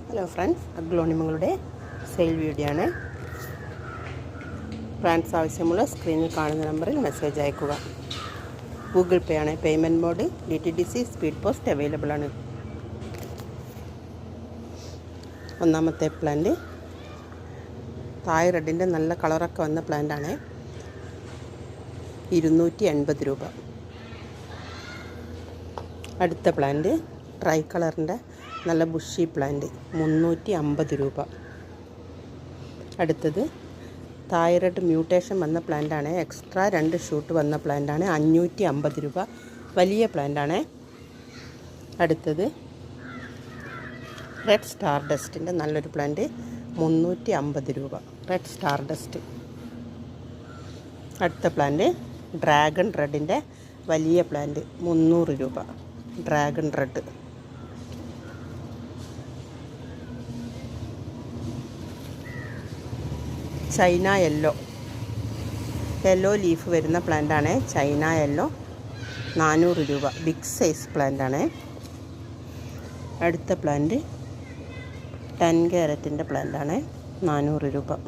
Hello friends, അഗ്ലോണിമങ്ങളുടെ sale video ആണ്. Plants ആവശ്യമുള്ള സ്ക്രീനിൽ കാണുന്ന നമ്പറിൽ മെസ്സേജ് അയക്കുക. ഗൂഗിൾ പേ ആണ് payment mode. DTDC speed post available ആണ്. ഒന്നാമത്തെ പ്ലാന്റ് തായ് റെഡിൻ്റെ നല്ല കളറൊക്കെ വന്ന പ്ലാന്റാണ്. 280 രൂപ. അടുത്ത പ്ലാന്റ് ട്രൈ കളറിൻ്റെ നല്ല ബുഷി പ്ലാന്റ് 350 രൂപ. അടുത്തത് തൈറോയ്ഡ് മ്യൂട്ടേഷൻ വന്ന പ്ലാന്റാണ്. എക്സ്ട്രാ 2 ഷൂട്ട് വന്ന പ്ലാന്റാണ്. 550 രൂപ. വലിയ പ്ലാന്റാണ്. അടുത്തത് റെഡ് സ്റ്റാർ ഡസ്റ്റിൻ്റെ നല്ലൊരു പ്ലാന്റ് 350 രൂപ. Red star dust. അടുത്ത പ്ലാന്റ് ഡ്രാഗൺ റെഡിൻ്റെ വലിയ പ്ലാന്റ് 300 രൂപ. Dragon red. China yellow leaf വരുന്ന പ്ലാന്റാണ്. ചൈന യെല്ലോ 400 രൂപ. ബിഗ് സൈസ് പ്ലാന്റാണ്. അടുത്ത പ്ലാന്റ് 10 ക്യാരറ്റിൻ്റെ പ്ലാന്റാണ്. 400 രൂപ.